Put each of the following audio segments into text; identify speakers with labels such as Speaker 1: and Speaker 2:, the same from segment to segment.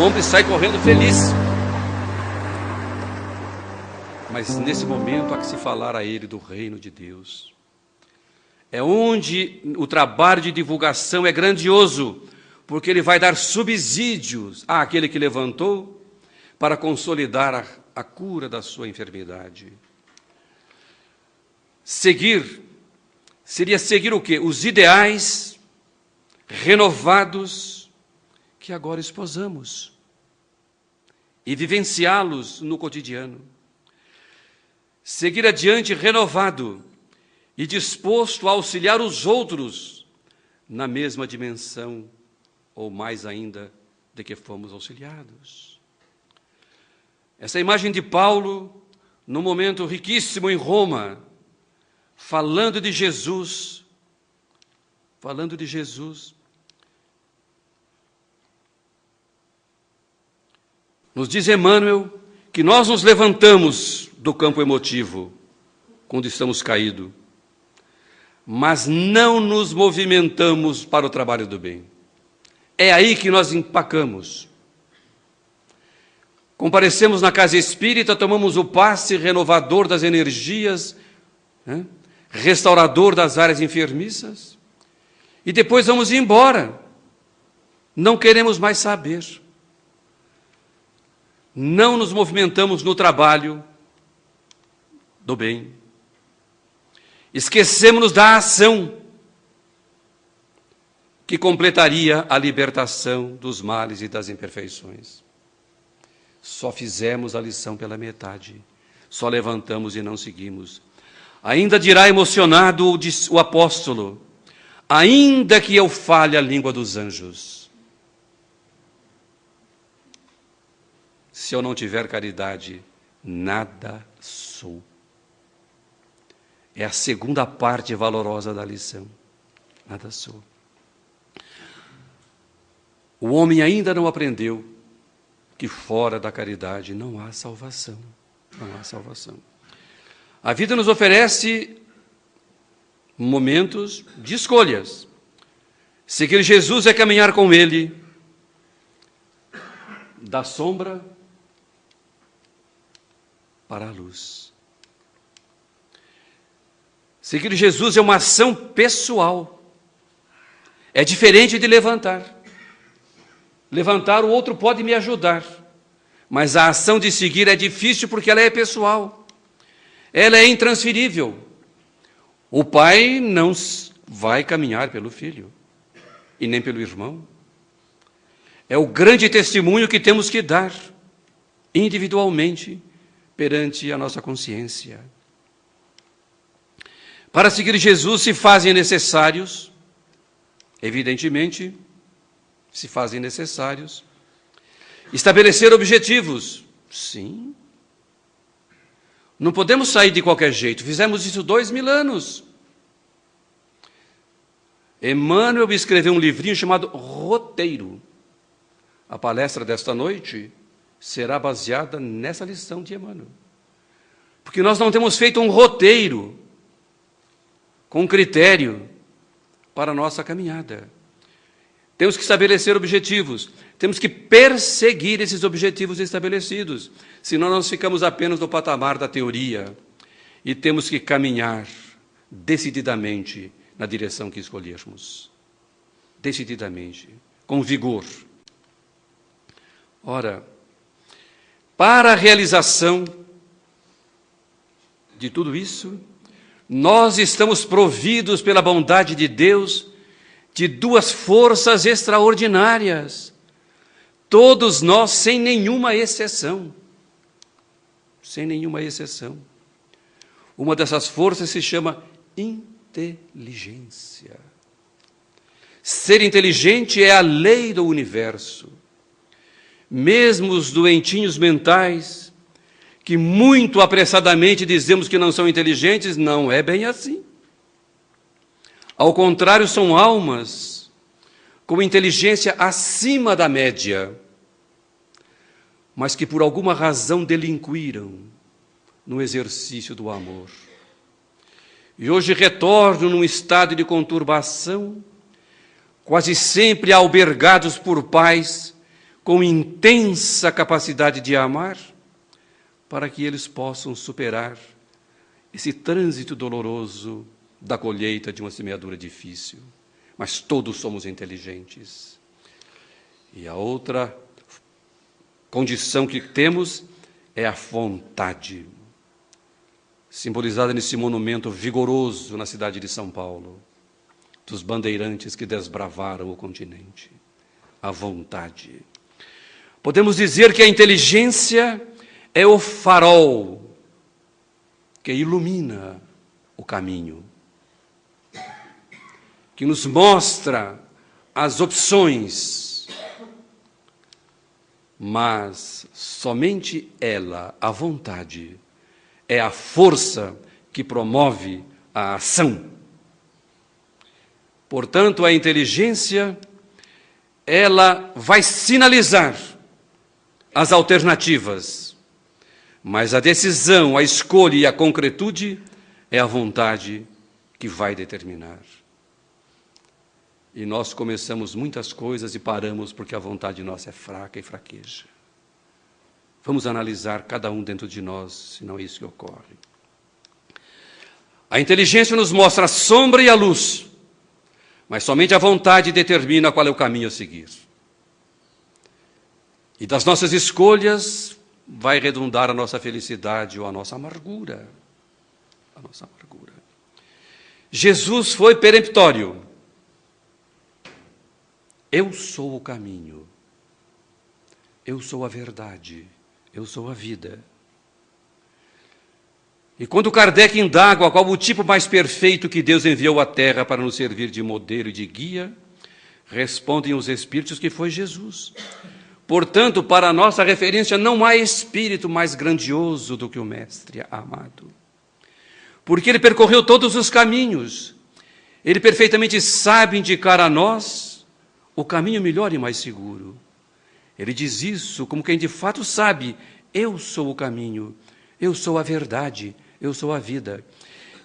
Speaker 1: ombro e sai correndo feliz. Mas nesse momento há que se falar a ele do reino de Deus. É onde o trabalho de divulgação é grandioso, porque ele vai dar subsídios àquele que levantou para consolidar a cura da sua enfermidade. Seguir seria seguir o quê? Os ideais renovados que agora esposamos e vivenciá-los no cotidiano. Seguir adiante renovado e disposto a auxiliar os outros na mesma dimensão, ou mais ainda, de que fomos auxiliados. Essa imagem de Paulo, num momento riquíssimo em Roma, falando de Jesus, nos diz Emmanuel que nós nos levantamos do campo emotivo, quando estamos caídos, mas não nos movimentamos para o trabalho do bem. É aí que nós empacamos. Comparecemos na casa espírita, tomamos o passe renovador das energias, restaurador das áreas enfermiças, e depois vamos embora. Não queremos mais saber. Não nos movimentamos no trabalho do bem. Esquecemos-nos da ação que completaria a libertação dos males e das imperfeições. Só fizemos a lição pela metade, só levantamos e não seguimos. Ainda dirá emocionado o apóstolo, ainda que eu fale a língua dos anjos, se eu não tiver caridade, nada sou. É a segunda parte valorosa da lição. Nada sou. O homem ainda não aprendeu que fora da caridade não há salvação. Não há salvação. A vida nos oferece momentos de escolhas. Seguir Jesus é caminhar com Ele da sombra para a luz. Seguir Jesus é uma ação pessoal. É diferente de levantar. Levantar, o outro pode me ajudar. Mas a ação de seguir é difícil porque ela é pessoal. Ela é intransferível. O pai não vai caminhar pelo filho. E nem pelo irmão. É o grande testemunho que temos que dar, individualmente, perante a nossa consciência. Para seguir Jesus se fazem necessários, evidentemente, se fazem necessários, estabelecer objetivos. Sim. Não podemos sair de qualquer jeito. Fizemos isso 2000 anos. Emmanuel escreveu um livrinho chamado Roteiro. A palestra desta noite será baseada nessa lição de Emmanuel. Porque nós não temos feito um roteiro com critério para a nossa caminhada. Temos que estabelecer objetivos, temos que perseguir esses objetivos estabelecidos, senão nós ficamos apenas no patamar da teoria e temos que caminhar decididamente na direção que escolhermos. Decididamente, com vigor. Ora, para a realização de tudo isso, nós estamos providos pela bondade de Deus de duas forças extraordinárias. Todos nós, sem nenhuma exceção. Sem nenhuma exceção. Uma dessas forças se chama inteligência. Ser inteligente é a lei do universo. Mesmo os doentinhos mentais, que muito apressadamente dizemos que não são inteligentes, não é bem assim. Ao contrário, são almas com inteligência acima da média, mas que por alguma razão delinquiram no exercício do amor. E hoje retornam num estado de conturbação, quase sempre albergados por pais com intensa capacidade de amar, para que eles possam superar esse trânsito doloroso da colheita de uma semeadura difícil. Mas todos somos inteligentes. E a outra condição que temos é a vontade, simbolizada nesse monumento vigoroso na cidade de São Paulo, dos bandeirantes que desbravaram o continente. A vontade. Podemos dizer que a inteligência é o farol que ilumina o caminho, que nos mostra as opções, mas somente ela, a vontade, é a força que promove a ação. Portanto, a inteligência, ela vai sinalizar as alternativas, mas a decisão, a escolha e a concretude é a vontade que vai determinar. E nós começamos muitas coisas e paramos porque a vontade nossa é fraca e fraqueja. Vamos analisar cada um dentro de nós, se não é isso que ocorre. A inteligência nos mostra a sombra e a luz, mas somente a vontade determina qual é o caminho a seguir. E das nossas escolhas vai redundar a nossa felicidade ou a nossa amargura. A nossa amargura. Jesus foi peremptório. Eu sou o caminho. Eu sou a verdade. Eu sou a vida. E quando Kardec indaga qual o tipo mais perfeito que Deus enviou à Terra para nos servir de modelo e de guia, respondem os Espíritos que foi Jesus. Portanto, para a nossa referência, não há Espírito mais grandioso do que o Mestre amado. Porque ele percorreu todos os caminhos. Ele perfeitamente sabe indicar a nós o caminho melhor e mais seguro. Ele diz isso como quem de fato sabe: eu sou o caminho, eu sou a verdade, eu sou a vida.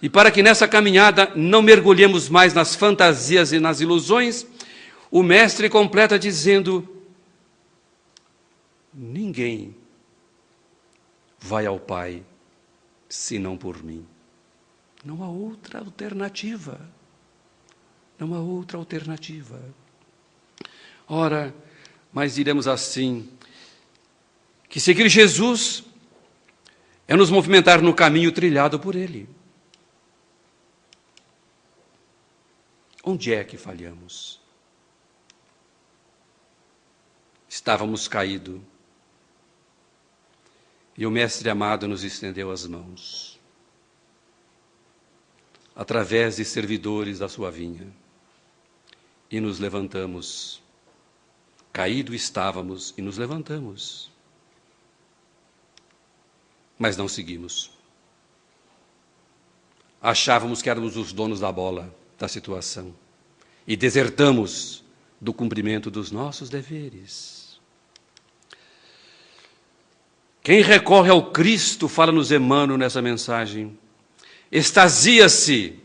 Speaker 1: E para que nessa caminhada não mergulhemos mais nas fantasias e nas ilusões, o Mestre completa dizendo: ninguém vai ao Pai senão por mim. Não há outra alternativa. Não há outra alternativa. Ora, mas diremos assim, que seguir Jesus é nos movimentar no caminho trilhado por Ele. Onde é que falhamos? Estávamos caídos e o Mestre amado nos estendeu as mãos, através de servidores da sua vinha, e nos levantamos. Caído estávamos e nos levantamos. Mas não seguimos. Achávamos que éramos os donos da bola, da situação, e desertamos do cumprimento dos nossos deveres. Quem recorre ao Cristo, fala-nos Emmanuel nessa mensagem, extasia-se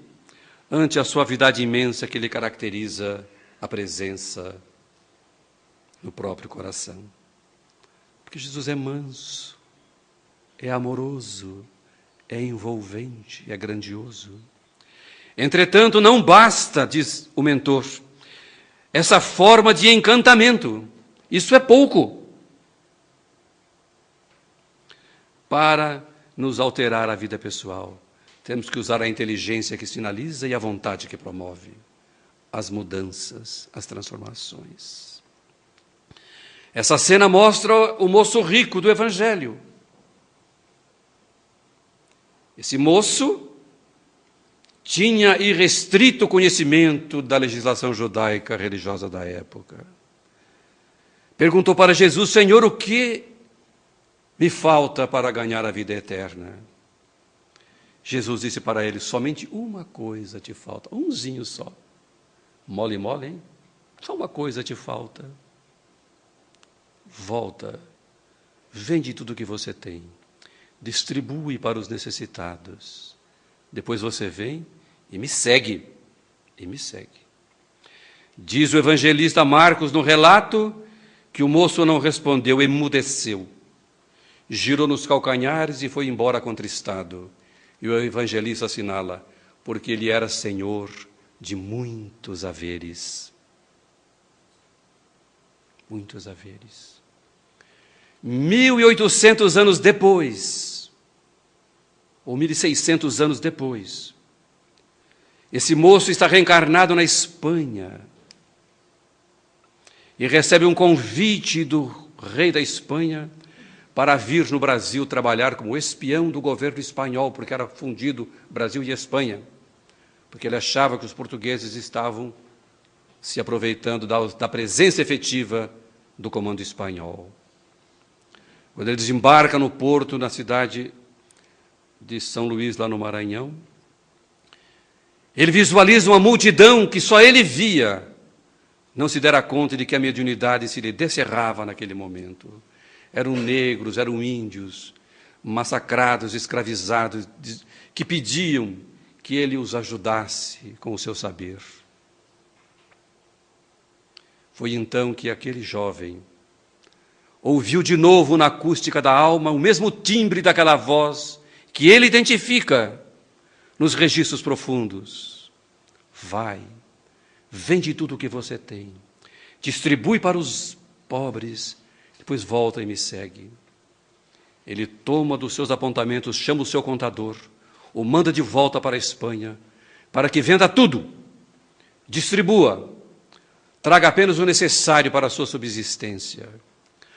Speaker 1: ante a suavidade imensa que lhe caracteriza a presença no próprio coração. Porque Jesus é manso, é amoroso, é envolvente, é grandioso. Entretanto, não basta, diz o mentor, essa forma de encantamento. Isso é pouco para nos alterar a vida pessoal. Temos que usar a inteligência que sinaliza e a vontade que promove as mudanças, as transformações. Essa cena mostra o moço rico do Evangelho. Esse moço tinha irrestrito conhecimento da legislação judaica religiosa da época. Perguntou para Jesus: Senhor, o que me falta para ganhar a vida eterna? Jesus disse para ele: somente uma coisa te falta, umzinho só. Mole, mole, hein? Só uma coisa te falta. Volta, vende tudo o que você tem, distribui para os necessitados. Depois você vem e me segue. E me segue. Diz o evangelista Marcos no relato que o moço não respondeu, emudeceu, girou nos calcanhares e foi embora contristado. E o evangelista assinala, porque ele era senhor de muitos haveres. Muitos haveres. 1800 anos depois, ou 1600 anos depois, esse moço está reencarnado na Espanha e recebe um convite do rei da Espanha para vir no Brasil trabalhar como espião do governo espanhol, porque era fundido Brasil e Espanha, porque ele achava que os portugueses estavam se aproveitando da presença efetiva do comando espanhol. Quando ele desembarca no porto, na cidade de São Luís, lá no Maranhão, ele visualiza uma multidão que só ele via, não se dera conta de que a mediunidade se lhe descerrava naquele momento. Eram negros, eram índios, massacrados, escravizados, que pediam que ele os ajudasse com o seu saber. Foi então que aquele jovem ouviu de novo na acústica da alma o mesmo timbre daquela voz que ele identifica nos registros profundos. Vai, vende tudo o que você tem, distribui para os pobres, depois volta e me segue. Ele toma dos seus apontamentos, chama o seu contador, o manda de volta para a Espanha, para que venda tudo, distribua, traga apenas o necessário para a sua subsistência.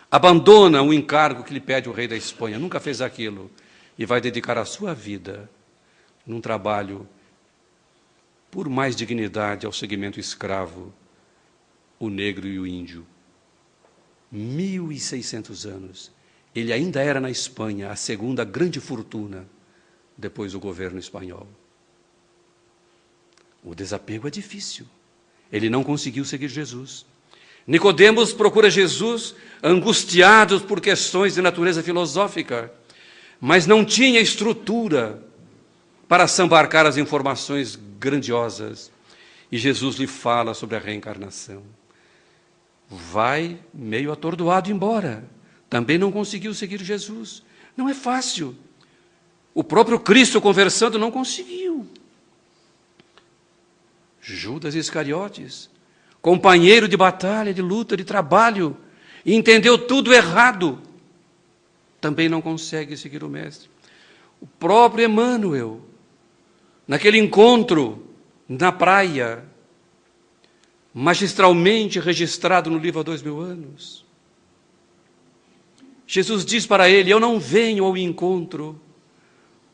Speaker 1: Abandona o encargo que lhe pede o rei da Espanha, nunca fez aquilo, e vai dedicar a sua vida num trabalho por mais dignidade ao segmento escravo, o negro e o índio. 1600 anos. Ele ainda era na Espanha a segunda grande fortuna depois do governo espanhol. O desapego é difícil. Ele não conseguiu seguir Jesus. Nicodemos procura Jesus angustiado por questões de natureza filosófica, mas não tinha estrutura para sambarcar as informações grandiosas. E Jesus lhe fala sobre a reencarnação. Vai meio atordoado embora. Também não conseguiu seguir Jesus. Não é fácil. O próprio Cristo conversando não conseguiu. Judas Iscariotes, companheiro de batalha, de luta, de trabalho, e entendeu tudo errado, também não consegue seguir o Mestre. O próprio Emmanuel, naquele encontro na praia, magistralmente registrado no livro há 2000 anos, Jesus diz para ele: eu não venho ao encontro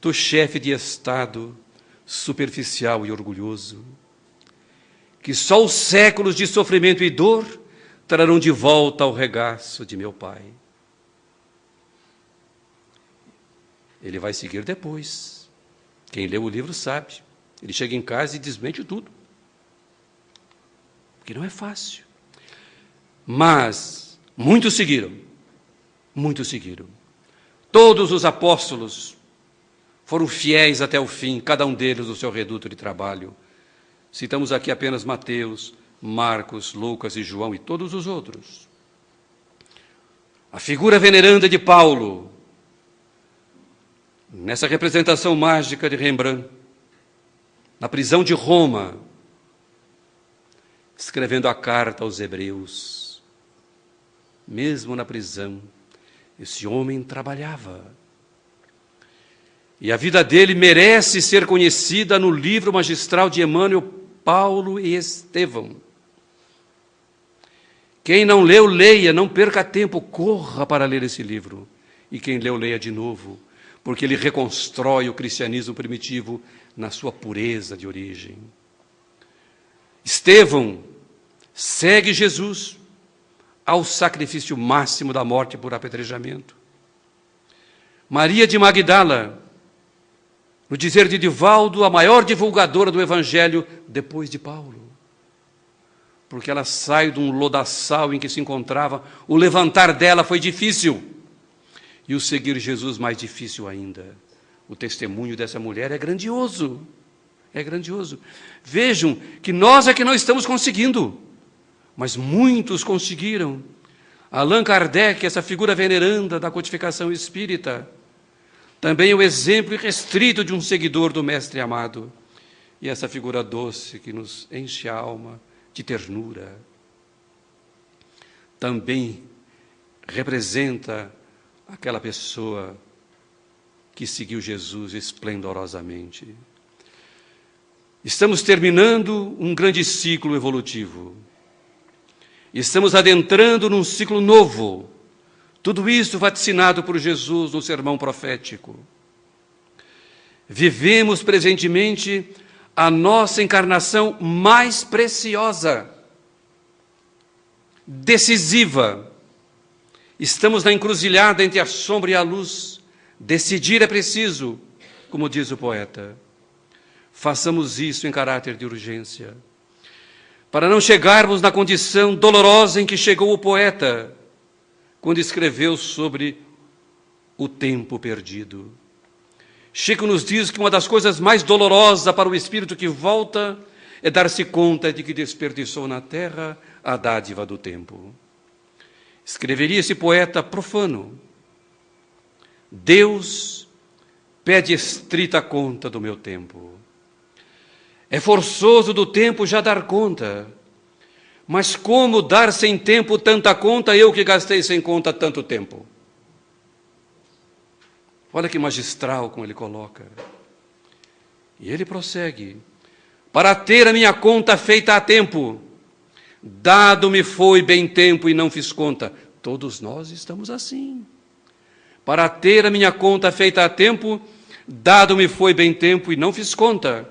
Speaker 1: do chefe de Estado superficial e orgulhoso, que só os séculos de sofrimento e dor trarão de volta ao regaço de meu Pai. Ele vai seguir depois. Quem leu o livro sabe. Ele chega em casa e desmente tudo. Porque não é fácil. Mas muitos seguiram. Muitos seguiram. Todos os apóstolos foram fiéis até o fim, cada um deles no seu reduto de trabalho. Citamos aqui apenas Mateus, Marcos, Lucas e João e todos os outros. A figura veneranda de Paulo, nessa representação mágica de Rembrandt, na prisão de Roma, escrevendo a carta aos Hebreus. Mesmo na prisão, esse homem trabalhava. E a vida dele merece ser conhecida no livro magistral de Emmanuel, Paulo e Estevão. Quem não leu, leia, não perca tempo, corra para ler esse livro. E quem leu, leia de novo, porque ele reconstrói o cristianismo primitivo na sua pureza de origem. Estevão segue Jesus ao sacrifício máximo da morte por apedrejamento. Maria de Magdala, no dizer de Divaldo, a maior divulgadora do Evangelho depois de Paulo. Porque ela sai de um lodaçal em que se encontrava, o levantar dela foi difícil. E o seguir Jesus mais difícil ainda. O testemunho dessa mulher é grandioso. É grandioso. Vejam que nós é que não estamos conseguindo, mas muitos conseguiram. Allan Kardec, essa figura veneranda da codificação espírita, também é o exemplo irrestrito de um seguidor do Mestre amado. E essa figura doce que nos enche a alma de ternura, também representa aquela pessoa que seguiu Jesus esplendorosamente. Estamos terminando um grande ciclo evolutivo. Estamos adentrando num ciclo novo. Tudo isso vaticinado por Jesus no sermão profético. Vivemos presentemente a nossa encarnação mais preciosa, decisiva. Estamos na encruzilhada entre a sombra e a luz. Decidir é preciso, como diz o poeta. Façamos isso em caráter de urgência, para não chegarmos na condição dolorosa em que chegou o poeta, quando escreveu sobre o tempo perdido. Chico nos diz que uma das coisas mais dolorosas para o espírito que volta é dar-se conta de que desperdiçou na terra a dádiva do tempo. Escreveria esse poeta profano: Deus pede estrita conta do meu tempo. É forçoso do tempo já dar conta, mas como dar sem tempo tanta conta, eu que gastei sem conta tanto tempo? Olha que magistral como ele coloca. E ele prossegue: para ter a minha conta feita a tempo, dado-me foi bem tempo e não fiz conta. Todos nós estamos assim. Para ter a minha conta feita a tempo, dado-me foi bem tempo e não fiz conta.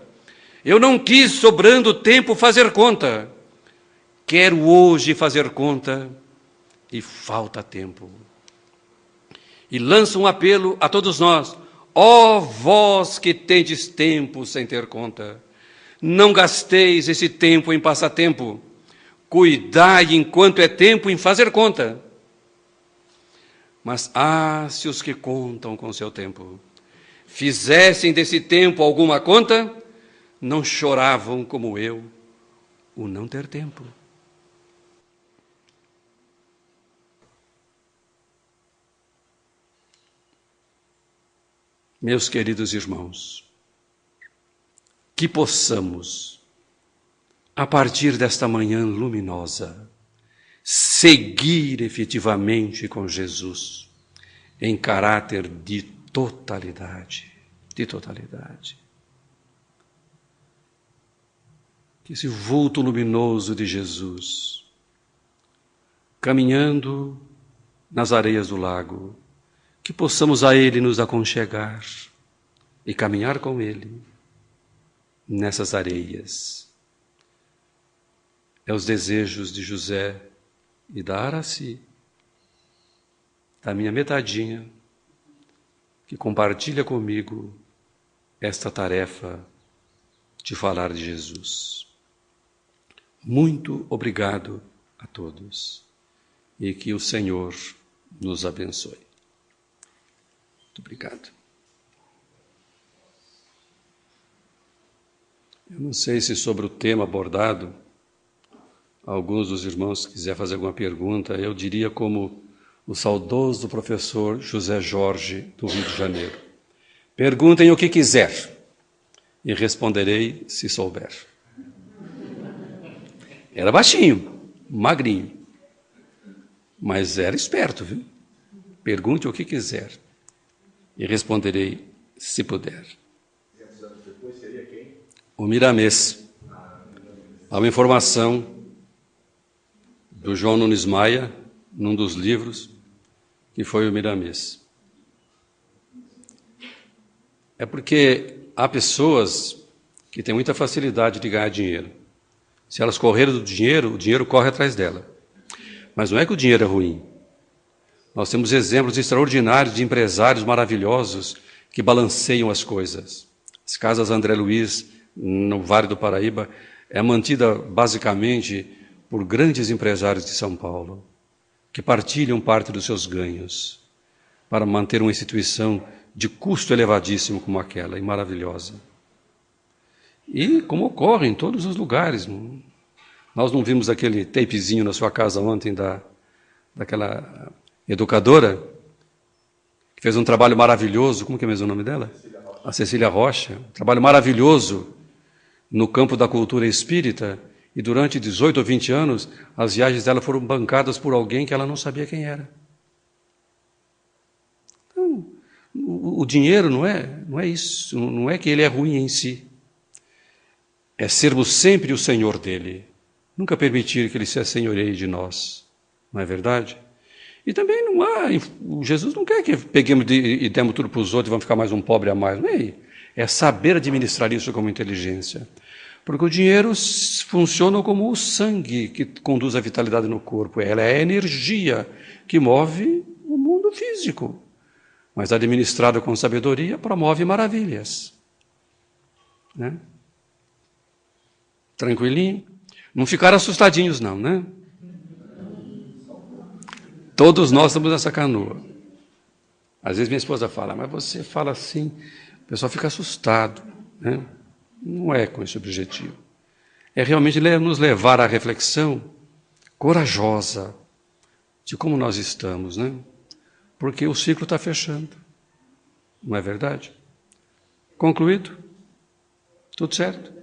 Speaker 1: Eu não quis, sobrando tempo, fazer conta. Quero hoje fazer conta e falta tempo. E lança um apelo a todos nós: ó vós que tendes tempo sem ter conta, não gasteis esse tempo em passatempo, cuidai enquanto é tempo em fazer conta. Mas se os que contam com seu tempo fizessem desse tempo alguma conta, não choravam como eu o não ter tempo. Meus queridos irmãos, que possamos, a partir desta manhã luminosa, seguir efetivamente com Jesus em caráter de totalidade, Que esse vulto luminoso de Jesus, caminhando nas areias do lago, que possamos a Ele nos aconchegar e caminhar com Ele nessas areias. É os desejos de José e da Araci, da minha metadinha, que compartilha comigo esta tarefa de falar de Jesus. Muito obrigado a todos e que o Senhor nos abençoe. Muito obrigado. Eu não sei se sobre o tema abordado, alguns dos irmãos quiser fazer alguma pergunta, eu diria como o saudoso professor José Jorge, do Rio de Janeiro: perguntem o que quiser e responderei se souber. Era baixinho, magrinho, mas era esperto, viu? Pergunte o que quiser e responderei se puder. O Miramês. Há uma informação do João Nunes Maia, num dos livros, que foi o Miramês. É porque há pessoas que têm muita facilidade de ganhar dinheiro. Se elas correrem do dinheiro, o dinheiro corre atrás dela. Mas não é que o dinheiro é ruim. Nós temos exemplos extraordinários de empresários maravilhosos que balanceiam as coisas. As casas André Luiz, no Vale do Paraíba, é mantida basicamente por grandes empresários de São Paulo, que partilham parte dos seus ganhos para manter uma instituição de custo elevadíssimo como aquela, e maravilhosa. E como ocorre em todos os lugares. Nós não vimos aquele tapezinho na sua casa ontem daquela educadora, que fez um trabalho maravilhoso, como que é mesmo o nome dela? A Cecília Rocha, um trabalho maravilhoso no campo da cultura espírita, e durante 18 ou 20 anos, as viagens dela foram bancadas por alguém que ela não sabia quem era. Então, o dinheiro não é isso, não é que ele é ruim em si. É sermos sempre o Senhor dele. Nunca permitir que ele se assenhoreie de nós. Não é verdade? E também não há... Jesus não quer que peguemos e demos tudo para os outros e vamos ficar mais um pobre a mais. Não é? É saber administrar isso como inteligência. Porque o dinheiro funciona como o sangue que conduz a vitalidade no corpo. Ela é a energia que move o mundo físico. Mas administrado com sabedoria, promove maravilhas. Né? Tranquilinho? Não ficaram assustadinhos, não, né? Todos nós estamos nessa canoa. Às vezes minha esposa fala, mas você fala assim, o pessoal fica assustado. Né? Não é com esse objetivo. É realmente nos levar à reflexão corajosa de como nós estamos, né? Porque o ciclo está fechando. Não é verdade? Concluído? Tudo certo?